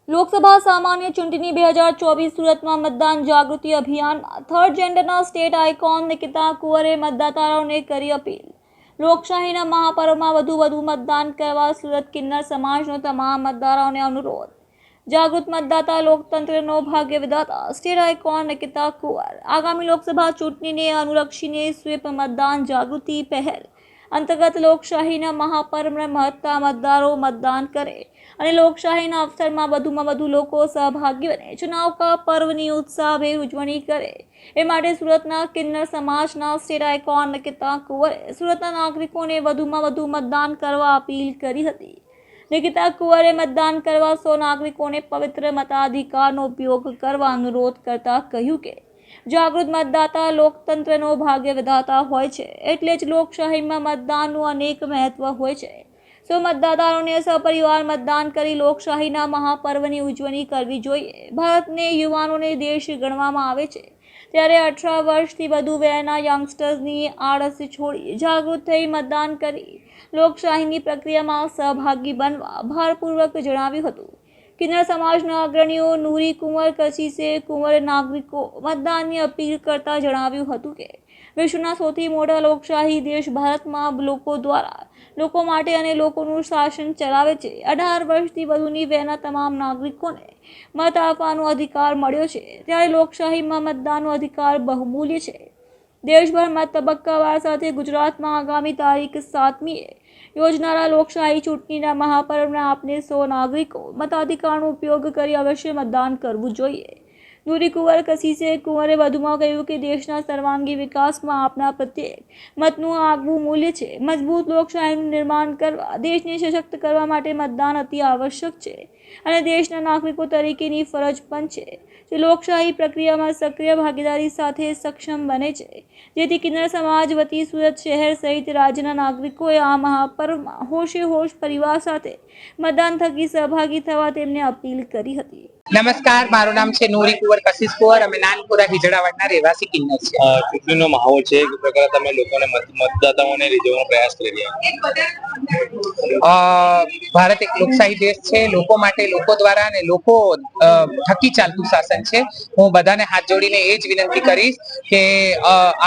લોકસભા સામાન્ય ચૂંટણી 2024 સુરતમાં મતદાન જાગૃતિ અભિયાનમાં થર્ડ જેન્ડરના સ્ટેટ આઇકોન નિકિતા કુંવરે મતદાતાઓને કરી અપીલ। લોકશાહીના મહાપર્વમાં વધુ મતદાન કરવા સુરત કિન્નર સમાજનો તમામ મતદારોને અનુરોધ। જાગૃત મતદાતા લોકતંત્રનો ભાગ્ય વિધાતા સ્ટેટ આઇકોન નિકિતા કુંવર આગામી લોકસભા ચૂંટણીને અનુલક્ષીને સ્વીપ મતદાન જાગૃતિ પહેલ અંતર્ગત લોકશાહીના મહાપર્વમાં મહત્તા મતદારો મતદાન કરે અને લોકશાહીના અવસરમાં વધુમાં વધુ લોકો સહભાગી બને ચુનાવ કા પર્વની ઉત્સાહભેર ઉજવણી કરે એ માટે સુરતના કિન્નર સમાજના સ્ટેટ આઇકોન નિકિતા કુંવરે સુરતના નાગરિકોને વધુમાં વધુ મતદાન કરવા અપીલ કરી હતી। નિકિતા કુંવરે મતદાન કરવા સૌ નાગરિકોને પવિત્ર મતાધિકારનો ઉપયોગ કરવા અનુરોધ કરતા કહ્યું કે જાગૃત મતદાતા લોકતંત્રનો ભાગ્ય વિધાતા હોય છે, એટલે જ લોકશાહીમાં મતદાનનું અનેક મહત્વ હોય છે। સૌ મતદાતાઓને સપરિવાર મતદાન કરી લોકશાહીના મહાપર્વની ઉજવણી કરવી જોઈએ। ભારતને યુવાનોને દેશ ગણવામાં આવે છે, ત્યારે 18 વર્ષથી વધુ વયના યંગસ્ટર્સની આળસ છોડી જાગૃત થઈ મતદાન કરી લોકશાહીની પ્રક્રિયામાં સહભાગી બનવા ભારપૂર્વક જણાવ્યું હતું। કિન્નર સમાજના અગ્રણીઓ નૂરી કુંવર કશીસે કુંવરે નાગરિકો મતદાનની અપીલ કરતા જણાવ્યું હતું કે વિશ્વના સૌથી મોટા લોકશાહી દેશ ભારતમાં લોકો દ્વારા લોકો માટે અને લોકોનું શાસન ચલાવે છે। 18 વર્ષથી વધુની વયના તમામ નાગરિકોને મત આપવાનો અધિકાર મળ્યો છે, ત્યારે લોકશાહીમાં મતદાનનો અધિકાર બહુમૂલ્ય છે। દેશભરમાં તબક્કાવાર સાથે ગુજરાતમાં આગામી તારીખ 7મીએ યોજનારા લોકશાહી ચૂંટણીના મહાપર્વમાં આપને સૌ નાગરિકો મતાધિકારનો ઉપયોગ કરી અવશ્ય મતદાન કરવું જોઈએ। નૂરી કુંવર કશીસે કુંવરે વધુમાં કહ્યું કે દેશના સર્વાંગી વિકાસમાં આપના પ્રત્યેક મતનું આગવું મૂલ્ય છે। મજબૂત લોકશાહીનું નિર્માણ કરવા દેશને સશક્ત કરવા માટે મતદાન અતિ આવશ્યક છે અને દેશના નાગરિકો તરીકેની ફરજ પણ છે જે લોકશાહી પ્રક્રિયામાં સક્રિય ભાગીદારી સાથે સક્ષમ બને છે, જેથી કિન્નર સમાજ વતી સુરત શહેર સહિત રાજ્યના નાગરિકોએ આ મહાપર્વમાં હોશે હોશ પરિવાર સાથે મતદાન થકી સહભાગી થવા તેમને અપીલ કરી હતી। નમસ્કાર, મારું નામ છે નૂરી કુંવર કશીસ કુંવર। અમે નાનપુરા હિજડાવાડના રહેવાસી કિન્નર છે। ચૂંટણીનો માહોલ છે કે પ્રકારે તમે લોકોને મતદાતાઓને રીઝવવાનો પ્રયાસ કરી રહ્યા છો? ભારત એક લોકશાહી દેશ છે, લોકો માટે લોકો દ્વારા અને લોકો થકી ચાલતું શાસન છે। હું બધાને હાથ જોડીને એ જ વિનંતી કરીશ કે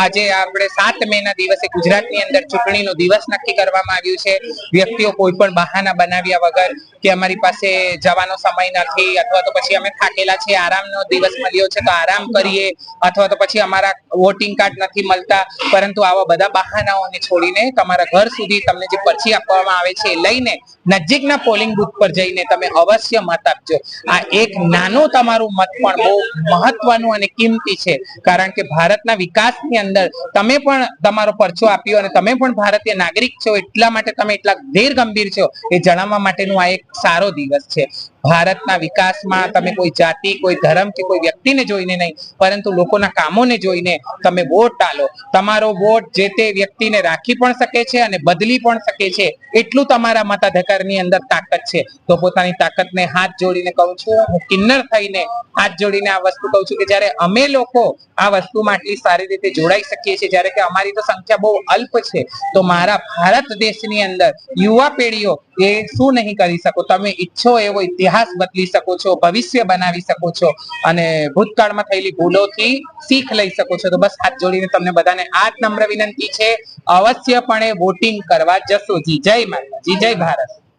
આજે આપણે 7 મેના દિવસે ગુજરાતની અંદર ચૂંટણીનો દિવસ નક્કી કરવામાં આવ્યું છે। વ્યક્તિઓ કોઈ પણ બહાના બનાવ્યા વગર કે અમારી પાસે જવાનો સમય નથી અથવા તો પછી અમે થાકેલા છે, આરામનો દિવસ મળ્યો છે તો આરામ કરીએ અથવા તો પછી અમારા વોટિંગ કાર્ડ નથી મળતા, પરંતુ આવા બધા બહાનાઓને છોડીને તમારા ઘર સુધી તમને જે પર્ચી આપવામાં આવે છે એ લઈને નજીકના પોલિંગ બૂથ પર જઈને તમે અવશ્ય મત આપજો। આ એક નાનો તમારું મત પણ બહુ મહત્વનું અને કિંમતી છે, કારણ કે ભારતના વિકાસની અંદર તમે પણ તમારો પરચો આપ્યો અને તમે પણ ભારતીય નાગરિક છો, એટલા માટે તમે એટલા ધીર ગંભીર છો એ જણાવવા માટેનું આ એક સારો દિવસ છે। ભારતના વિકાસમાં તમે કોઈ જાતિ, કોઈ ધર્મ કે કોઈ વ્યક્તિને જોઈને નહીં, પરંતુ લોકોના કામોને જોઈને તમે વોટ આલો। તમારો વોટ જે તે વ્યક્તિને રાખી પણ શકે છે અને બદલી પણ શકે છે, એટલું તમારા મતાધિકારની અંદર તાકાત છે। તો પોતાની તાકાતને હાથ જોડીને કહું છું, હું કિન્નર થઈને હાથ જોડીને આ વસ્તુ કહું છું કે જ્યારે અમે લોકો આ વસ્તુમાં આટલી સારી રીતે જોડાઈ શકીએ છીએ, જ્યારે કે અમારી તો સંખ્યા બહુ અલ્પ છે, તો મારા ભારત દેશની અંદર યુવા પેઢીઓ એ શું નહીં કરી શકો? તમે ઈચ્છો એવો ઇતિહાસ બદલી શકો છો, ભવિષ્ય બનાવી શકો છો અને ભૂતકાળમાં થયેલી ભૂલોથી શીખ લઈ શકો છો। તો બસ હાથ જોડીને તમને બધાને આ જ નમ્ર વિનંતી છે, અવશ્યપણે વોટિંગ કરવા જશો જી। જય માતાજી, જય ભારત।